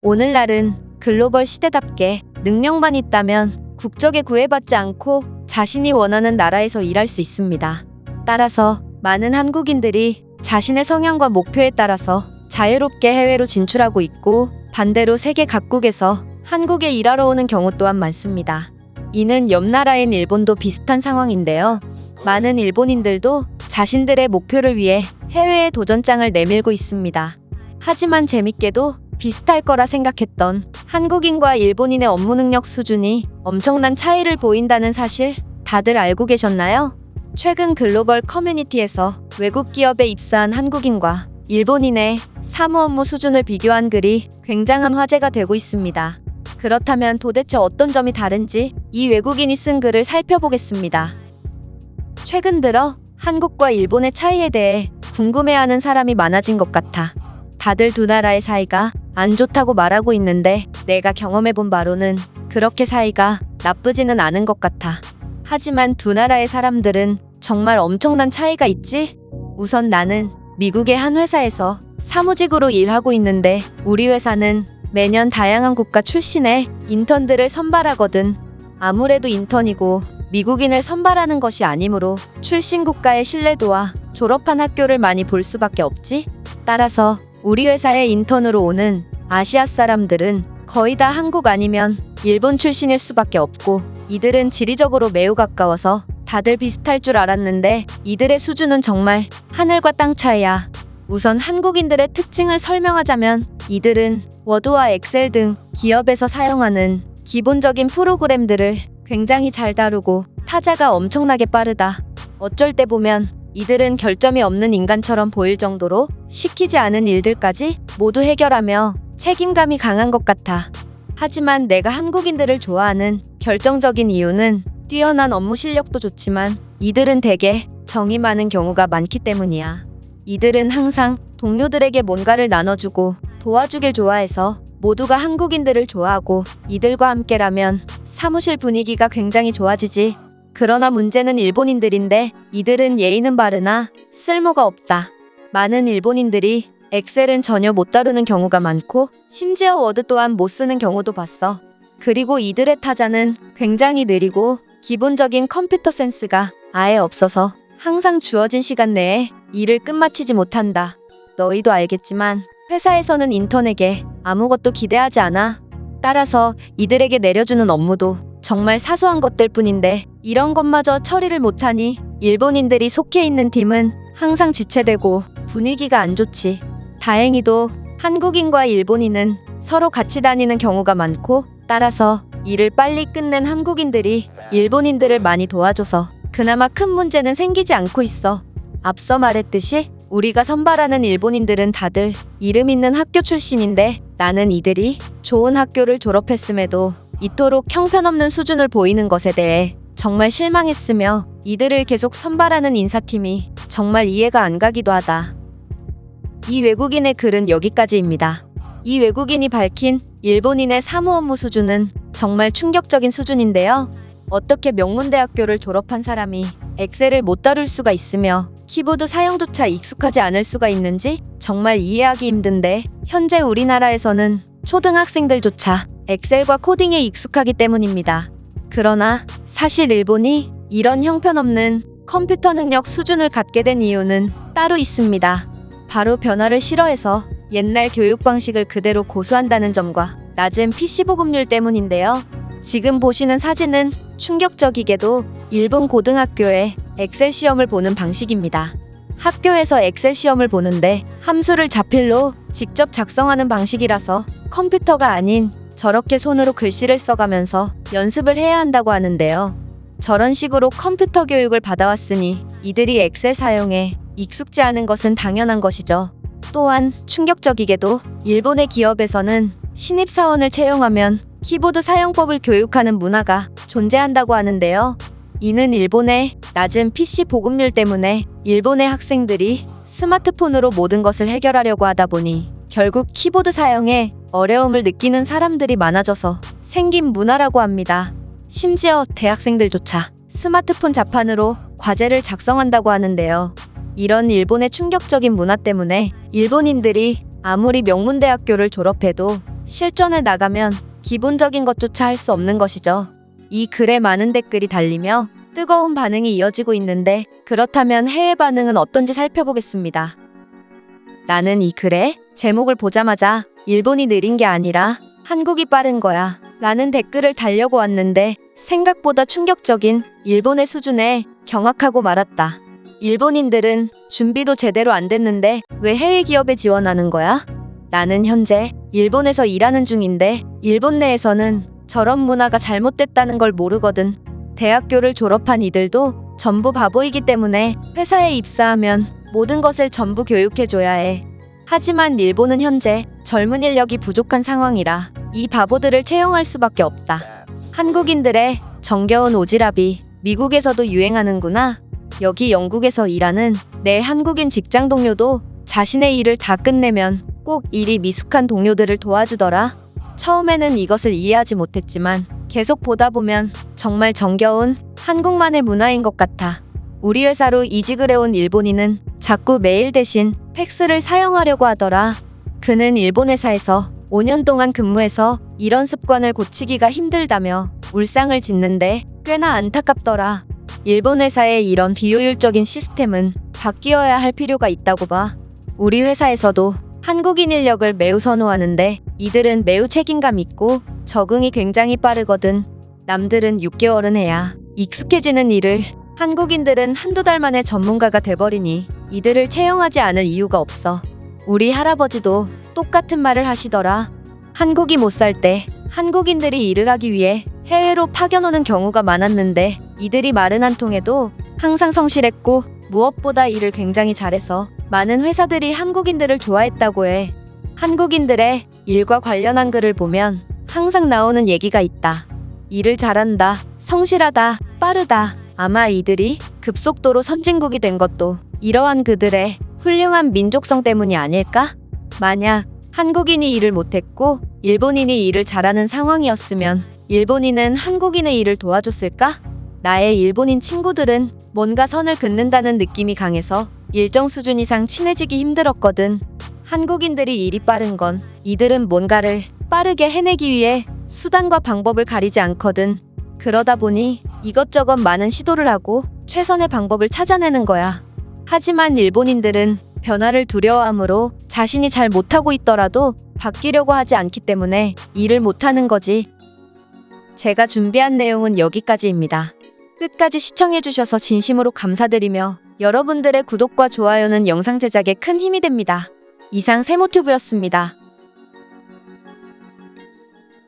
오늘날은 글로벌 시대답게 능력만 있다면 국적에 구애받지 않고 자신이 원하는 나라에서 일할 수 있습니다. 따라서 많은 한국인들이 자신의 성향과 목표에 따라서 자유롭게 해외로 진출하고 있고, 반대로 세계 각국에서 한국에 일하러 오는 경우 또한 많습니다. 이는 옆 나라인 일본도 비슷한 상황인데요. 많은 일본인들도 자신들의 목표를 위해 해외에 도전장을 내밀고 있습니다. 하지만 재밌게도 비슷할 거라 생각했던 한국인과 일본인의 업무 능력 수준이 엄청난 차이를 보인다는 사실 다들 알고 계셨나요? 최근 글로벌 커뮤니티에서 외국 기업에 입사한 한국인과 일본인의 사무 업무 수준을 비교한 글이 굉장한 화제가 되고 있습니다. 그렇다면 도대체 어떤 점이 다른지 이 외국인이 쓴 글을 살펴보겠습니다. 최근 들어 한국과 일본의 차이에 대해 궁금해하는 사람이 많아진 것 같아. 다들 두 나라의 사이가 안 좋다고 말하고 있는데, 내가 경험해본 바로는 그렇게 사이가 나쁘지는 않은 것 같아. 하지만 두 나라의 사람들은 정말 엄청난 차이가 있지? 우선 나는 미국의 한 회사에서 사무직으로 일하고 있는데, 우리 회사는 매년 다양한 국가 출신의 인턴들을 선발하거든. 아무래도 인턴이고 미국인을 선발하는 것이 아니므로 출신 국가의 신뢰도와 졸업한 학교를 많이 볼 수밖에 없지. 따라서 우리 회사에 인턴으로 오는 아시아 사람들은 거의 다 한국 아니면 일본 출신일 수밖에 없고, 이들은 지리적으로 매우 가까워서 다들 비슷할 줄 알았는데 이들의 수준은 정말 하늘과 땅 차이야. 우선 한국인들의 특징을 설명하자면, 이들은 워드와 엑셀 등 기업에서 사용하는 기본적인 프로그램들을 굉장히 잘 다루고 타자가 엄청나게 빠르다. 어쩔 때 보면 이들은 결점이 없는 인간처럼 보일 정도로 시키지 않은 일들까지 모두 해결하며 책임감이 강한 것 같아. 하지만 내가 한국인들을 좋아하는 결정적인 이유는 뛰어난 업무 실력도 좋지만 이들은 대개 정이 많은 경우가 많기 때문이야. 이들은 항상 동료들에게 뭔가를 나눠주고 도와주길 좋아해서 모두가 한국인들을 좋아하고, 이들과 함께라면 사무실 분위기가 굉장히 좋아지지. 그러나 문제는 일본인들인데, 이들은 예의는 바르나 쓸모가 없다. 많은 일본인들이 엑셀은 전혀 못 다루는 경우가 많고, 심지어 워드 또한 못 쓰는 경우도 봤어. 그리고 이들의 타자는 굉장히 느리고 기본적인 컴퓨터 센스가 아예 없어서 항상 주어진 시간 내에 일을 끝마치지 못한다. 너희도 알겠지만 회사에서는 인턴에게 아무것도 기대하지 않아. 따라서 이들에게 내려주는 업무도 정말 사소한 것들 뿐인데, 이런 것마저 처리를 못하니 일본인들이 속해 있는 팀은 항상 지체되고 분위기가 안 좋지. 다행히도 한국인과 일본인은 서로 같이 다니는 경우가 많고, 따라서 일을 빨리 끝낸 한국인들이 일본인들을 많이 도와줘서 그나마 큰 문제는 생기지 않고 있어. 앞서 말했듯이 우리가 선발하는 일본인들은 다들 이름 있는 학교 출신인데, 나는 이들이 좋은 학교를 졸업했음에도 이토록 형편없는 수준을 보이는 것에 대해 정말 실망했으며, 이들을 계속 선발하는 인사팀이 정말 이해가 안 가기도 하다. 이 외국인의 글은 여기까지입니다. 이 외국인이 밝힌 일본인의 사무 업무 수준은 정말 충격적인 수준인데요. 어떻게 명문대학교를 졸업한 사람이 엑셀을 못 다룰 수가 있으며 키보드 사용조차 익숙하지 않을 수가 있는지 정말 이해하기 힘든데, 현재 우리나라에서는 초등학생들조차 엑셀과 코딩에 익숙하기 때문입니다. 그러나 사실 일본이 이런 형편없는 컴퓨터 능력 수준을 갖게 된 이유는 따로 있습니다. 바로 변화를 싫어해서 옛날 교육 방식을 그대로 고수한다는 점과 낮은 PC 보급률 때문인데요. 지금 보시는 사진은 충격적이게도 일본 고등학교의 엑셀 시험을 보는 방식입니다. 학교에서 엑셀 시험을 보는데 함수를 자필로 직접 작성하는 방식이라서 컴퓨터가 아닌 저렇게 손으로 글씨를 써가면서 연습을 해야 한다고 하는데요. 저런 식으로 컴퓨터 교육을 받아왔으니 이들이 엑셀 사용에 익숙지 않은 것은 당연한 것이죠. 또한 충격적이게도 일본의 기업에서는 신입사원을 채용하면 키보드 사용법을 교육하는 문화가 존재한다고 하는데요. 이는 일본의 낮은 PC 보급률 때문에 일본의 학생들이 스마트폰으로 모든 것을 해결하려고 하다 보니 결국 키보드 사용에 어려움을 느끼는 사람들이 많아져서 생긴 문화라고 합니다. 심지어 대학생들조차 스마트폰 자판으로 과제를 작성한다고 하는데요. 이런 일본의 충격적인 문화 때문에 일본인들이 아무리 명문대학교를 졸업해도 실전에 나가면 기본적인 것조차 할 수 없는 것이죠. 이 글에 많은 댓글이 달리며 뜨거운 반응이 이어지고 있는데 그렇다면 해외 반응은 어떤지 살펴보겠습니다. 나는 이 글의 제목을 보자마자 일본이 느린 게 아니라 한국이 빠른 거야 라는 댓글을 달려고 왔는데 생각보다 충격적인 일본의 수준에 경악하고 말았다. 일본인들은 준비도 제대로 안 됐는데 왜 해외 기업에 지원하는 거야? 나는 현재 일본에서 일하는 중인데 일본 내에서는 저런 문화가 잘못됐다는 걸 모르거든. 대학교를 졸업한 이들도 전부 바보이기 때문에 회사에 입사하면 모든 것을 전부 교육해줘야 해. 하지만 일본은 현재 젊은 인력이 부족한 상황이라 이 바보들을 채용할 수밖에 없다. 한국인들의 정겨운 오지랖이 미국에서도 유행하는구나. 여기 영국에서 일하는 내 한국인 직장 동료도 자신의 일을 다 끝내면 꼭 일이 미숙한 동료들을 도와주더라. 처음에는 이것을 이해하지 못했지만 계속 보다 보면 정말 정겨운 한국만의 문화인 것 같아. 우리 회사로 이직을 해온 일본인은 자꾸 메일 대신 팩스를 사용하려고 하더라. 그는 일본 회사에서 5년 동안 근무해서 이런 습관을 고치기가 힘들다며 울상을 짓는데 꽤나 안타깝더라. 일본 회사의 이런 비효율적인 시스템은 바뀌어야 할 필요가 있다고 봐. 우리 회사에서도 한국인 인력을 매우 선호하는데 이들은 매우 책임감 있고 적응이 굉장히 빠르거든. 남들은 6개월은 해야 익숙해지는 일을 한국인들은 한두 달 만에 전문가가 돼버리니 이들을 채용하지 않을 이유가 없어. 우리 할아버지도 똑같은 말을 하시더라. 한국이 못 살 때 한국인들이 일을 하기 위해 해외로 파견오는 경우가 많았는데 이들이 말은 한 통해도 항상 성실했고 무엇보다 일을 굉장히 잘해서 많은 회사들이 한국인들을 좋아했다고 해. 한국인들의 일과 관련한 글을 보면 항상 나오는 얘기가 있다. 일을 잘한다, 성실하다, 빠르다. 아마 이들이 급속도로 선진국이 된 것도 이러한 그들의 훌륭한 민족성 때문이 아닐까? 만약 한국인이 일을 못했고 일본인이 일을 잘하는 상황이었으면 일본인은 한국인의 일을 도와줬을까? 나의 일본인 친구들은 뭔가 선을 긋는다는 느낌이 강해서 일정 수준 이상 친해지기 힘들었거든. 한국인들이 일이 빠른 건 이들은 뭔가를 빠르게 해내기 위해 수단과 방법을 가리지 않거든. 그러다 보니 이것저것 많은 시도를 하고 최선의 방법을 찾아내는 거야. 하지만 일본인들은 변화를 두려워하므로 자신이 잘 못하고 있더라도 바뀌려고 하지 않기 때문에 일을 못하는 거지. 제가 준비한 내용은 여기까지입니다. 끝까지 시청해주셔서 진심으로 감사드리며 여러분들의 구독과 좋아요는 영상 제작에 큰 힘이 됩니다. 이상 세모튜브였습니다.